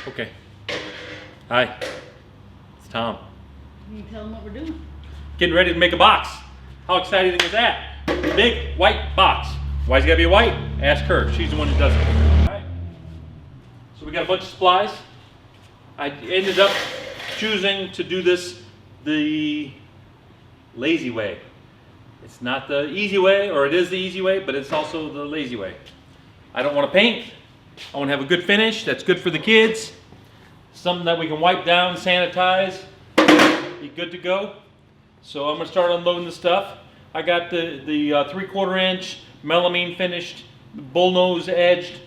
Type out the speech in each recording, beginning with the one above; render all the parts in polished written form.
Okay. Hi. It's Tom. You tell them what we're doing. Getting ready to make a box. How exciting is that? Big white box. Why's it gotta be white? Ask her. She's the one who does it. Alright. So we got a bunch of supplies. I ended up choosing to do this the lazy way. It's not the easy way, or it is the easy way, but it's also the lazy way. I don't want to paint. I want to have a good finish that's good for the kids. Something that we can wipe down, sanitize, be good to go. So I'm going to start unloading the stuff. I got the 3/4 inch melamine finished bullnose edged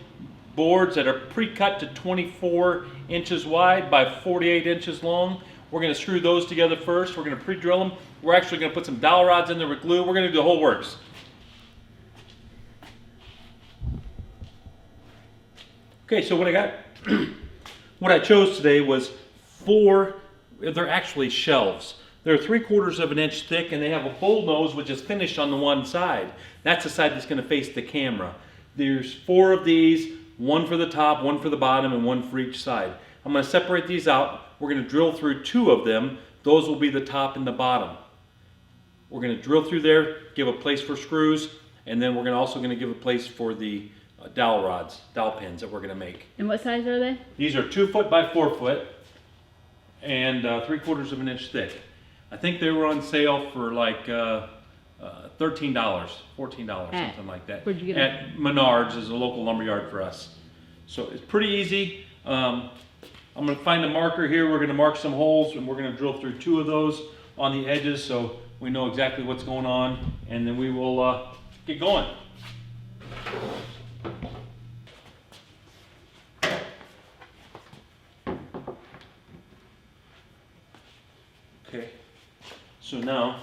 boards that are pre-cut to 24 inches wide by 48 inches long. We're going to screw those together first. We're going to pre-drill them. We're actually going to put some dowel rods in there with glue. We're going to do the whole works. Okay, so what I got, what I chose today was they're actually shelves. They're 3/4 of an inch thick, and they have a bull nose which is finished on the one side. That's the side that's going to face the camera. There's 4 of these, one for the top, one for the bottom, and one for each side. I'm going to separate these out. We're going to drill through 2 of them. Those will be the top and the bottom. We're going to drill through there, give a place for screws, and then we're also going to give a place for the dowel rods, dowel pins that we're going to make. And what size are they? These are 2 foot by 4 foot and 3/4 of an inch thick. I think they were on sale for like $13, $14, something like that. Where'd you get At Menards is a local lumber yard for us. So it's pretty easy. I'm going to find a marker here. We're going to mark some holes, and we're going to drill through 2 of those on the edges so we know exactly what's going on, and then we will get going. Okay, so now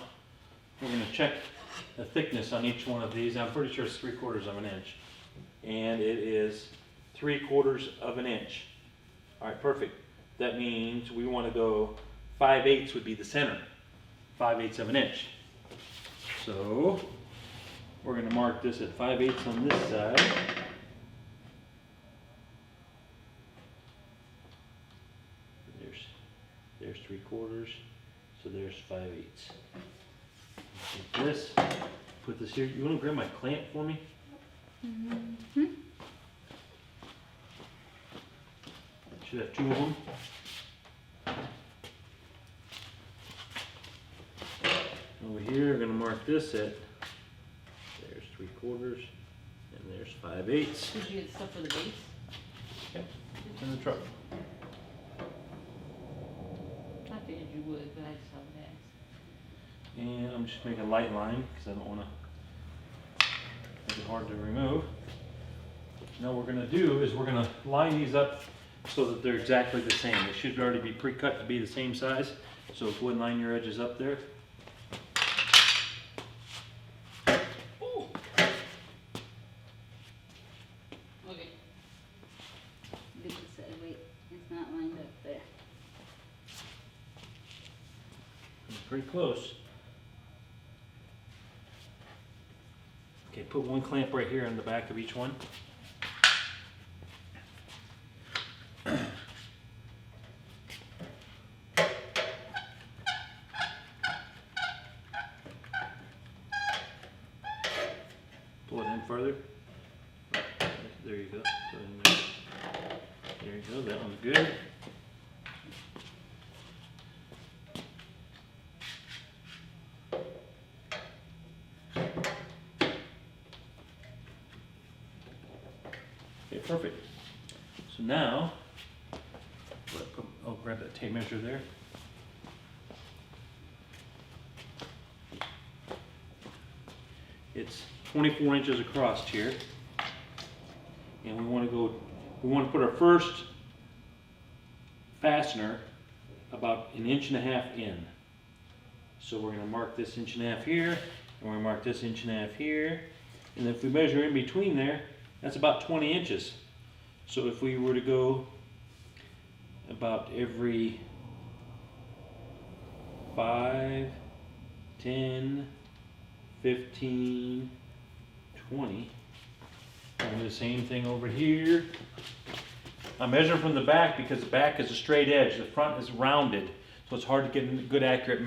we're going to check the thickness on each one of these. I'm pretty sure it's 3/4 of an inch, and it is 3/4 of an inch. All right, perfect. That means we want to go 5/8 would be the center, 5/8 of an inch. So we're going to mark this at 5/8 on this side. There's 3/4. So there's 5/8. Take this, put this here. You want to grab my clamp for me? Mm-hmm. Should have 2 of them. Over here, we're going to mark this at, there's 3/4, and there's 5/8. Did you get stuff for the base? Yep, it's in the truck. I figured you would, but I just haven't asked. And I'm just making a light line because I don't want to make it hard to remove. Now what we're going to do is we're going to line these up so that they're exactly the same. They should already be pre-cut to be the same size. So go ahead and line your edges up there. Ooh. Okay. Get this side. Wait, it's not lined up there. Pretty close. Okay, put one clamp right here on the back of each one. Pull it in further. There you go. Put it in there. There you go. That one's good. Okay, perfect. So now, I'll grab that tape measure there. It's 24 inches across here, and we want to put our first fastener about 1.5 inches in. So we're going to mark this 1.5 inches here, and we're going to mark this 1.5 inches here, and if we measure in between there, that's about 20 inches. So if we were to go about every 5, 10, 15, 20, and do the same thing over here. I'm measuring from the back because the back is a straight edge. The front is rounded, so it's hard to get a good accurate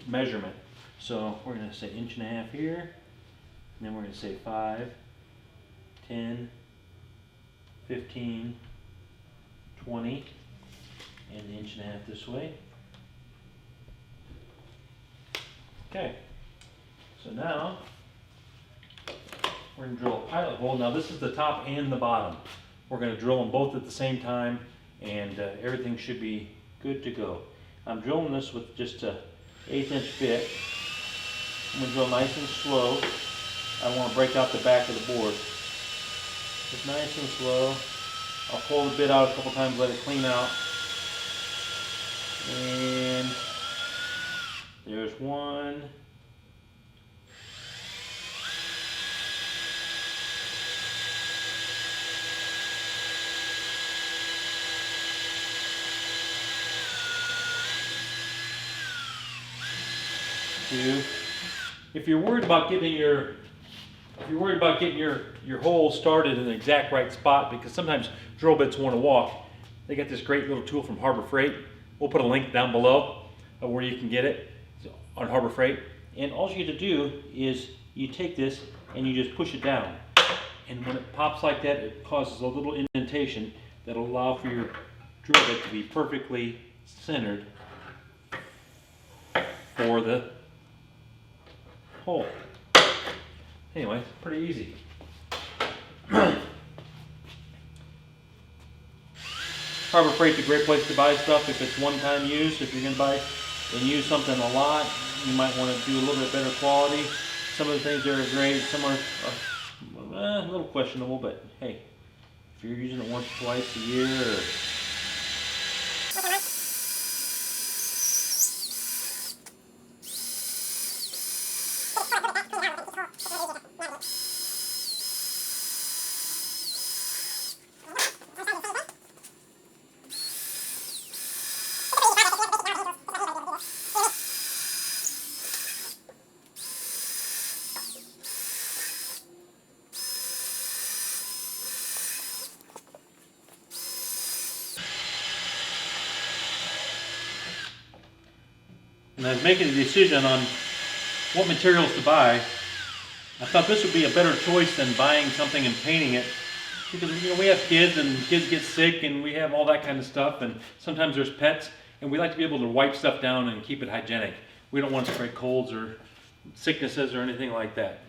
measurement. So we're going to say 1.5 inches here, and then we're going to say 5, 10, 15, 20, and 1.5 inches this way. Okay, so now we're going to drill a pilot hole. Now this is the top and the bottom. We're going to drill them both at the same time, and everything should be good to go. I'm drilling this with just a 1/8 inch bit. I'm going to drill nice and slow. I don't want to break out the back of the board. Just nice and slow. I'll pull the bit out a couple times, let it clean out. And there's one. Two. If you're worried about getting your hole started in the exact right spot, because sometimes drill bits want to walk, they got this great little tool from Harbor Freight. We'll put a link down below of where you can get it on Harbor Freight. And all you have to do is you take this and you just push it down. And when it pops like that, it causes a little indentation that'll allow for your drill bit to be perfectly centered for the hole. Anyway, pretty easy. Harbor Freight's a great place to buy stuff if it's one-time use. If you're going to buy and use something a lot, you might want to do a little bit better quality. Some of the things there are great, some are a little questionable, but hey, if you're using it once or twice a year, or and I was making a decision on what materials to buy. I thought this would be a better choice than buying something and painting it, because we have kids and kids get sick and we have all that kind of stuff, and sometimes there's pets, and we like to be able to wipe stuff down and keep it hygienic. We don't want to spread colds or sicknesses or anything like that.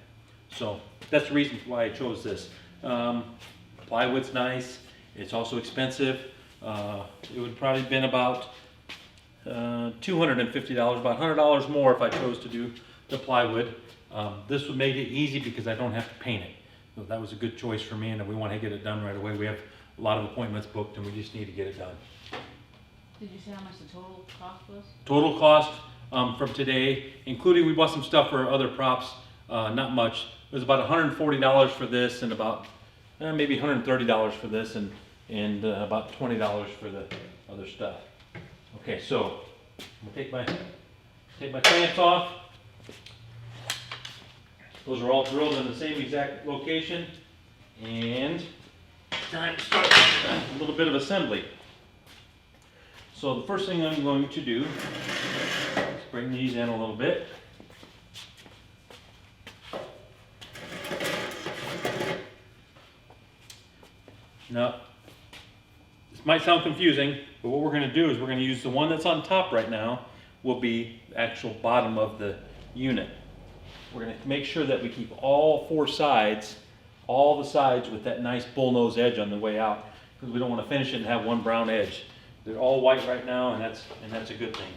So that's the reason why I chose this. Plywood's nice. It's also expensive. It would probably been about $250, about $100 more if I chose to do the plywood. This would make it easy because I don't have to paint it. So that was a good choice for me, and we want to get it done right away. We have a lot of appointments booked and we just need to get it done. Did you say how much the total cost was? Total cost from today, including we bought some stuff for other props, not much. It was about $140 for this, and about maybe $130 for this, and about $20 for the other stuff. Okay, so I'm gonna take my clamps off. Those are all drilled in the same exact location, and time to start a little bit of assembly. So the first thing I'm going to do is bring these in a little bit. Now, this might sound confusing, but what we're going to do is we're going to use the one that's on top right now will be the actual bottom of the unit. We're going to make sure that we keep all four sides, all the sides with that nice bullnose edge on the way out, because we don't want to finish it and have one brown edge. They're all white right now, and that's a good thing.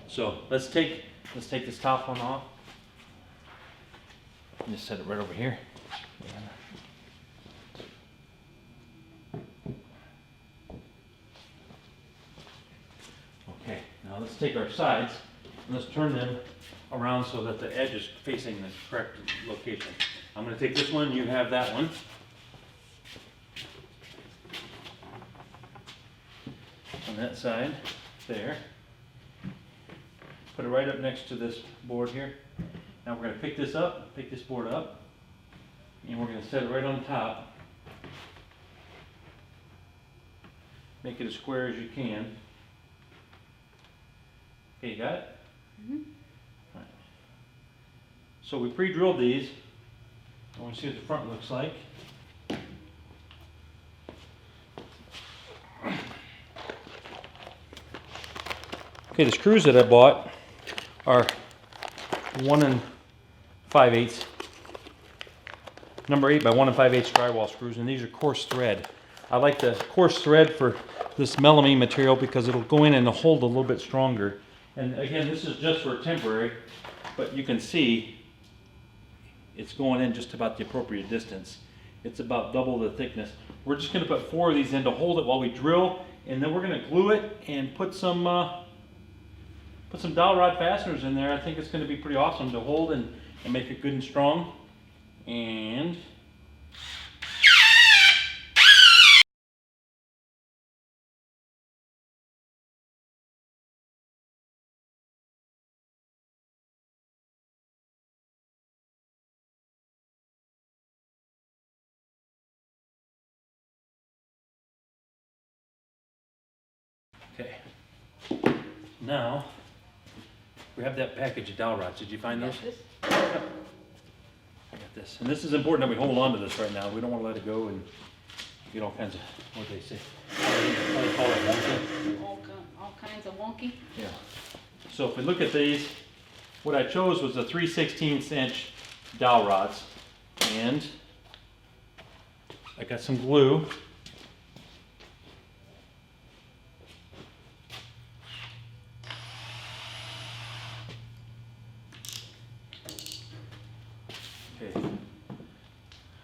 So let's take this top one off. Just set it right over here. Okay, now let's take our sides and let's turn them around so that the edge is facing the correct location. I'm going to take this one, you have that one. On that side, there. Put it right up next to this board here. Now we're going to pick this board up, and we're going to set it right on top. make it as square as you can. Okay, you got it? Mhm. Right. So we pre-drilled these. I want to see what the front looks like. Okay, the screws that I bought are 1 5/8, number 8 by 1 5/8 drywall screws, and these are coarse thread. I like the coarse thread for this melamine material because it'll go in and hold a little bit stronger. And again, this is just for temporary, but you can see it's going in just about the appropriate distance. It's about double the thickness. We're just going to put 4 of these in to hold it while we drill, and then we're going to glue it and put some dowel rod fasteners in there. I think it's going to be pretty awesome to hold and make it good and strong. And okay, now we have that package of dowel rods. Did you find those? Got this? Yep. I got this. And this is important that we hold on to this right now. We don't want to let it go and get all kinds of, what they say, how they call it, wonky. All kinds of wonky. Yeah. So if we look at these, what I chose was the 3/16 inch dowel rods, and I got some glue. Okay.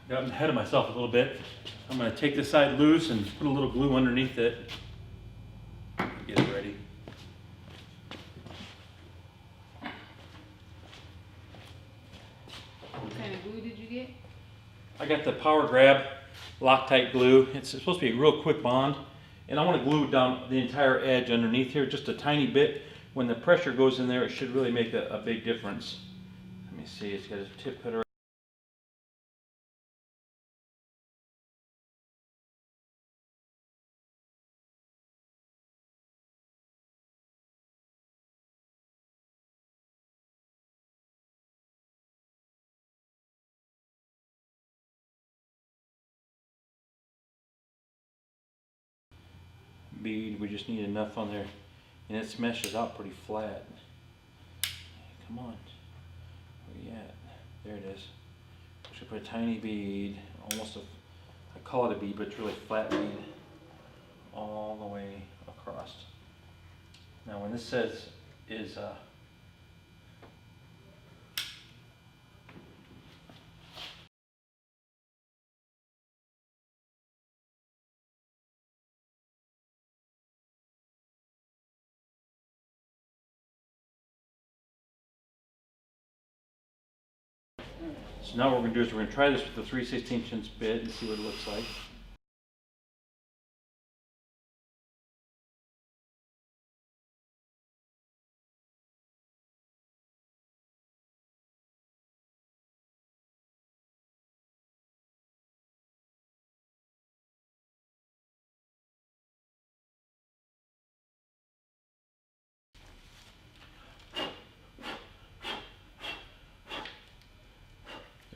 Got ahead of myself a little bit. I'm going to take this side loose and put a little glue underneath it. Get it ready. What kind of glue did you get? I got the Power Grab Loctite glue. It's supposed to be a real quick bond, and I want to glue down the entire edge underneath here just a tiny bit. When the pressure goes in there, it should really make a big difference. Let me see, it's got a tip cutter. Bead, we just need enough on there, and it meshes out pretty flat. Come on, where you at? There it is. We should put a tiny bead, almost I call it a bead, but it's really a flat bead, all the way across. Now when this says is so now what we're going to do is we're going to try this with the 3/16 inch bit and see what it looks like.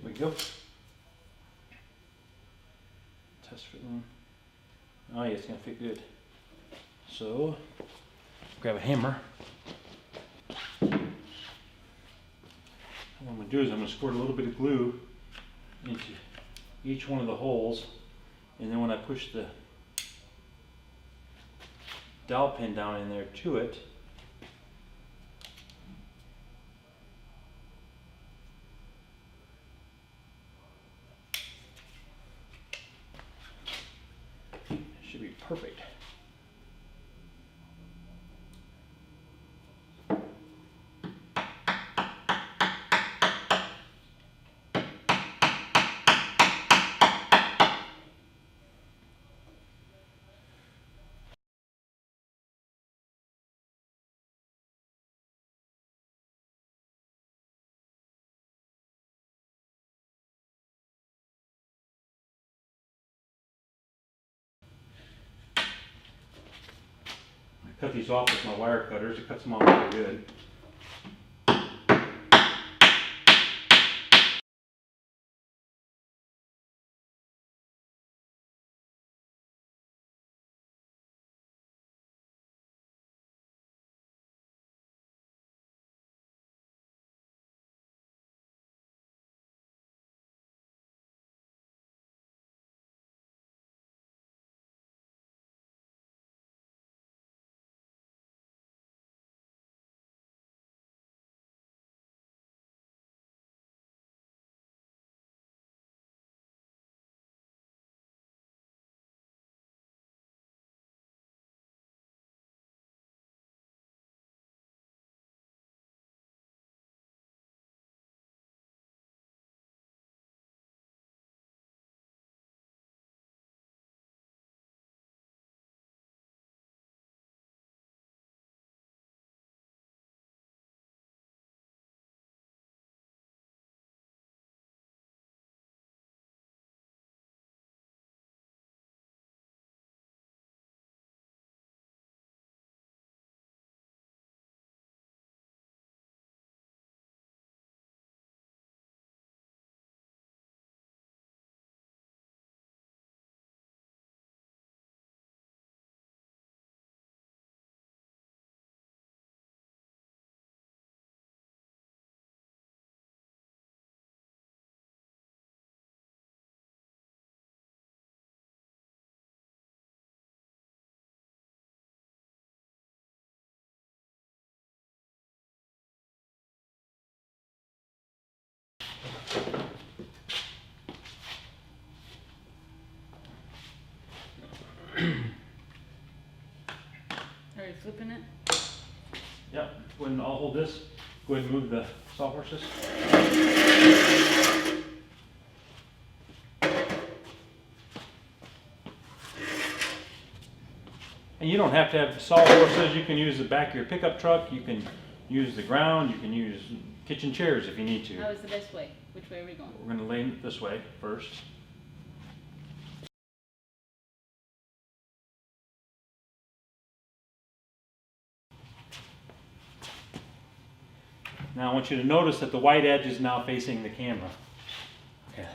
There we go. Test fitting. Oh yeah, it's going to fit good. So, grab a hammer. What I'm going to do is I'm going to squirt a little bit of glue into each one of the holes, and then when I push the dowel pin down in there to it, it should be perfect. cut these off with my wire cutters. It cuts them off really good. Are you flipping it? Yep. When I'll hold this, go ahead and move the sawhorses. And you don't have to have sawhorses. You can use the back of your pickup truck. You can use the ground. You can use kitchen chairs if you need to. How is the best way? Which way are we going? We're going to lay it this way first. Now I want you to notice that the white edge is now facing the camera. Okay.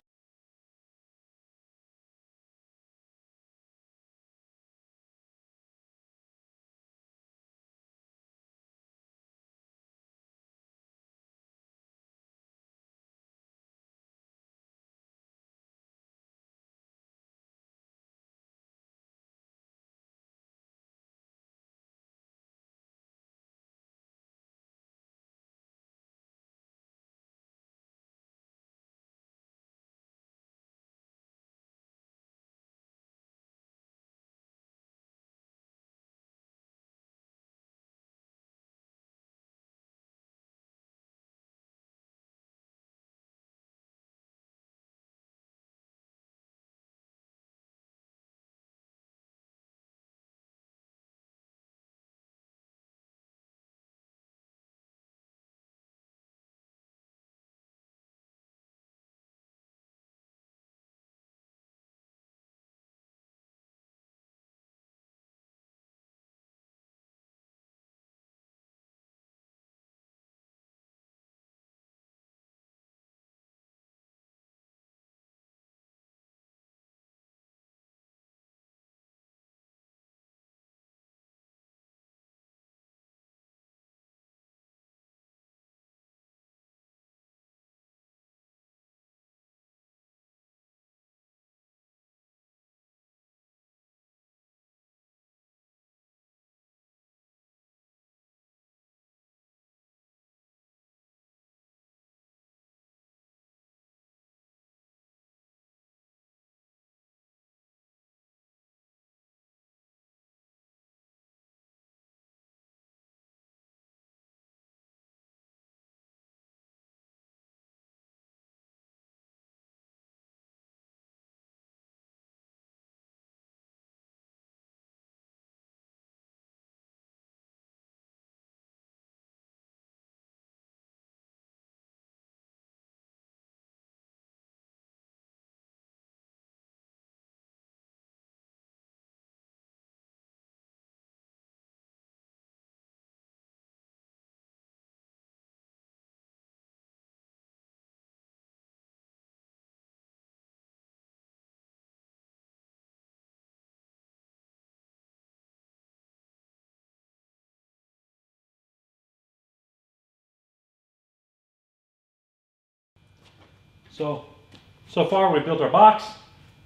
So far we built our box,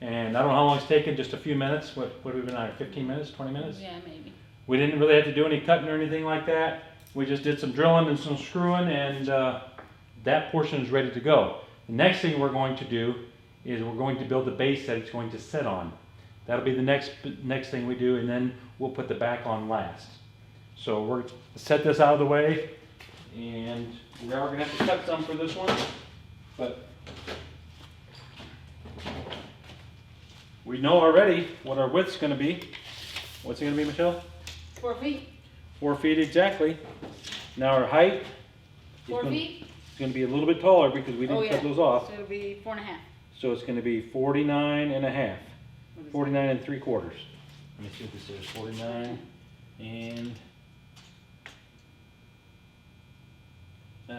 and I don't know how long it's taken, just a few minutes. What have we been on, 15 minutes, 20 minutes? Yeah, maybe. We didn't really have to do any cutting or anything like that. We just did some drilling and some screwing, and that portion is ready to go. The next thing we're going to do is we're going to build the base that it's going to sit on. That'll be the next thing we do, and then we'll put the back on last. So we're gonna set this out of the way, and we are going to have to cut some for this one, but we know already what our width's going to be. What's it going to be, Michelle? 4 feet. 4 feet exactly. Now our height 4 feet? is going to be a little bit taller because we didn't cut those off. So it'll be 4.5. So it's going to be 49 and a half. 49 and 3/4. Let me see what this is. 49 and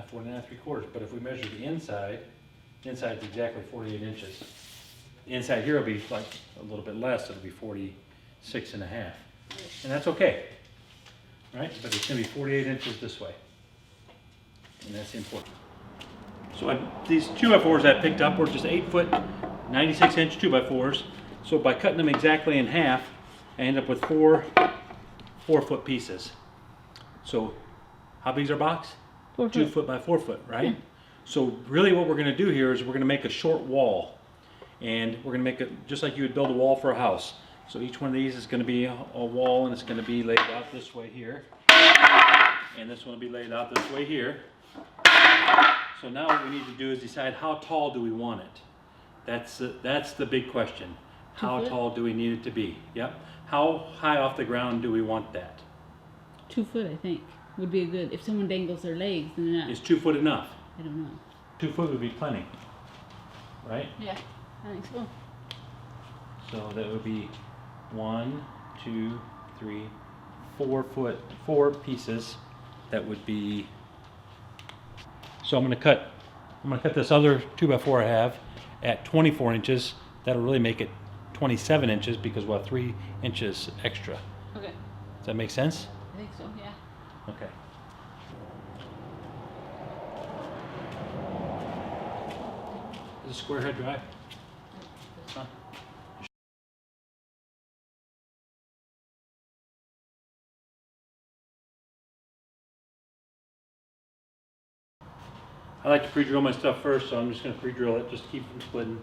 49 and 3/4. But if we measure the inside is exactly 48 inches. The inside here will be like a little bit less. It'll be 46 and a half. And that's okay. Right? But it's going to be 48 inches this way. And that's important. So these 2x4s I picked up were just 8-foot, 96-inch 2x4s. So by cutting them exactly in half, I end up with 4-foot pieces. So how big is our box? 4 2 foot. foot by 4 foot, right? So really what we're going to do here is we're going to make a short wall. And we're going to make it just like you would build a wall for a house. So each one of these is going to be a wall, and it's going to be laid out this way here. And this one will be laid out this way here. So now what we need to do is decide how tall do we want it. That's the big question. How tall do we need it to be? Yep. How high off the ground do we want that? 2 foot, I think, would be a good. If someone dangles their legs, then that. Is 2 foot enough? I don't know. 2 foot would be plenty, right? Yeah, I think so. So that would be 1, 2, 3, 4 foot, 4 pieces. That would be. So I'm going to cut this other 2x4 I have at 24 inches. That'll really make it 27 inches because we'll have 3 inches extra. Okay. Does that make sense? I think so, yeah. Okay. Is it square head drive? Huh? I like to pre-drill my stuff first, so I'm just going to pre-drill it just to keep it from splitting.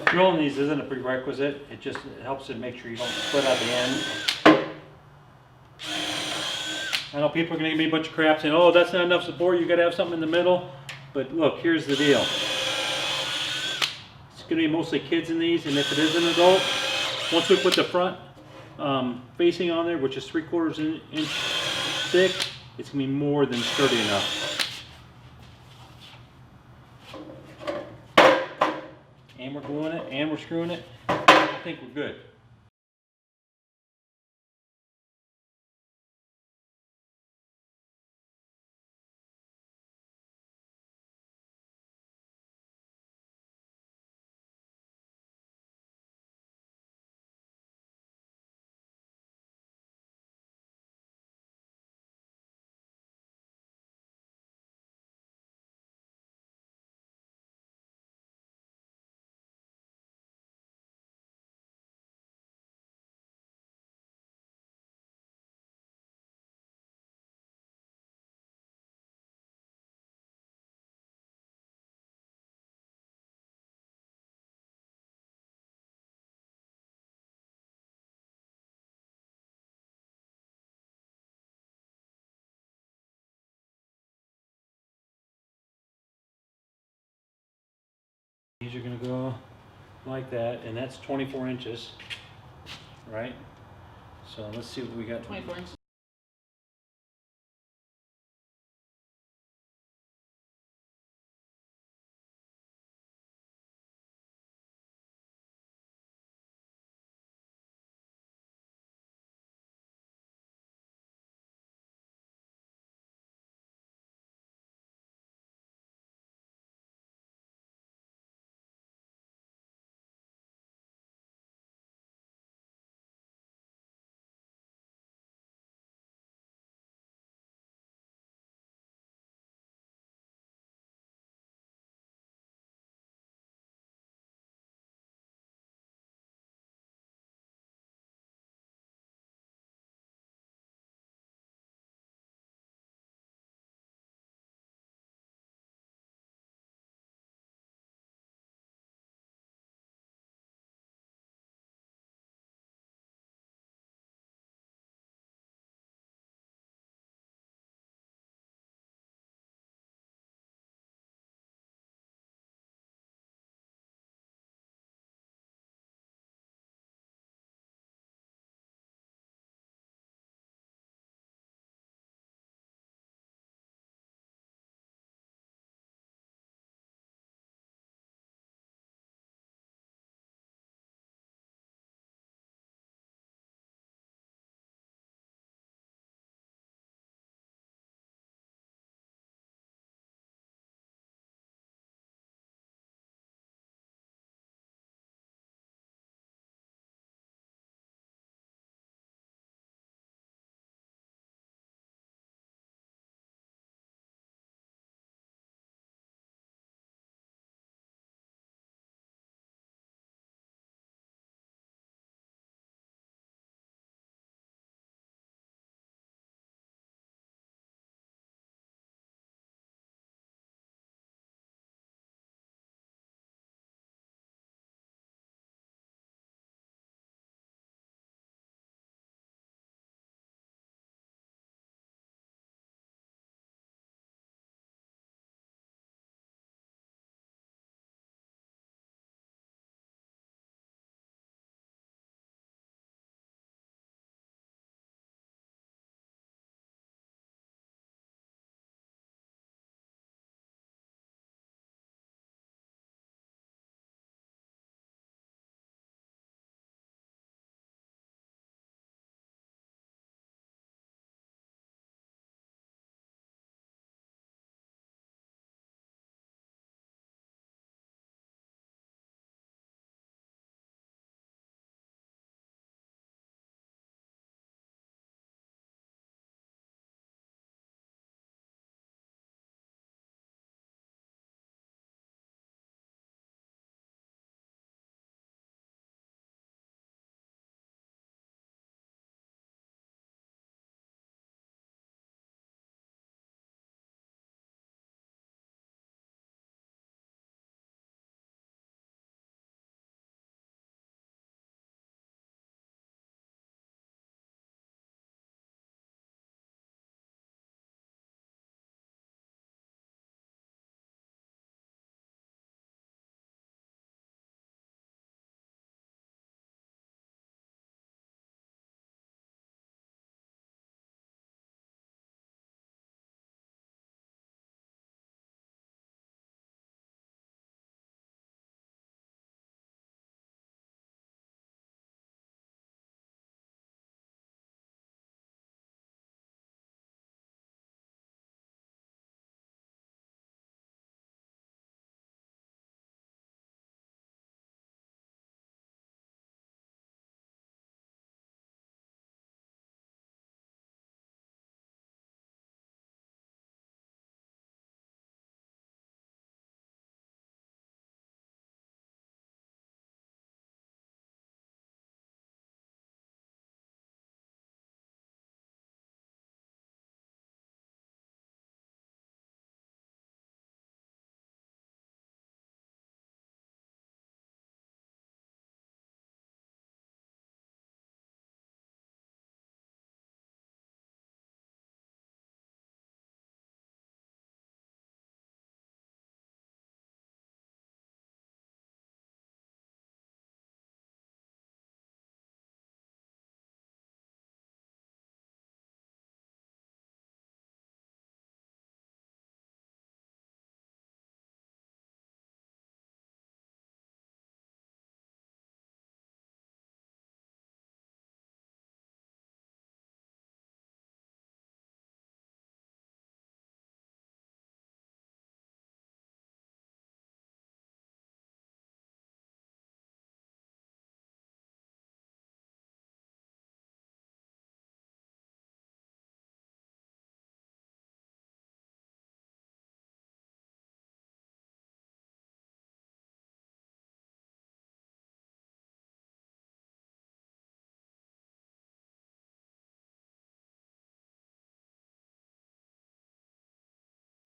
Drilling these isn't a prerequisite, it just helps to make sure you don't split out the end. I know people are going to give me a bunch of crap saying, oh, that's not enough support, you got to have something in the middle. But look, here's the deal. It's going to be mostly kids in these, and if it is an adult, once we put the front facing on there, which is 3/4 inch thick, it's going to be more than sturdy enough. And we're gluing it, and we're screwing it, I think we're good. These are gonna go like that, and that's 24 inches, right? So let's see what we got. 24 inches.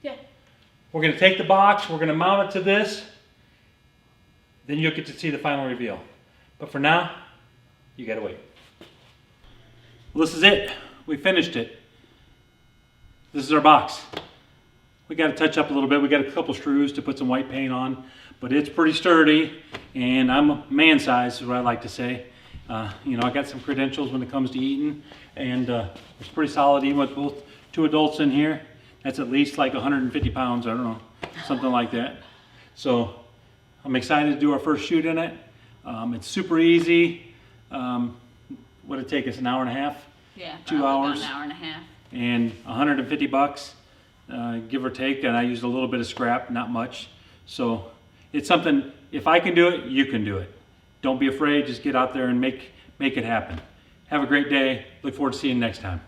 Yeah. We're going to take the box, we're going to mount it to this, then you'll get to see the final reveal. But for now, you got to wait. Well, this is it. We finished it. This is our box. We got to touch up a little bit. We got a couple screws to put some white paint on, but it's pretty sturdy, and I'm a man size is what I like to say. You know, I got some credentials when it comes to eating, and it's pretty solid even with both two adults in here. That's at least like 150 pounds, I don't know, something like that. So I'm excited to do our first shoot in it. It's super easy. What did it take us, an hour and a half? Yeah, 2 hours. about an hour and a half. And $150, give or take, and I used a little bit of scrap, not much. So it's something, if I can do it, you can do it. Don't be afraid, just get out there and make it happen. Have a great day. Look forward to seeing you next time.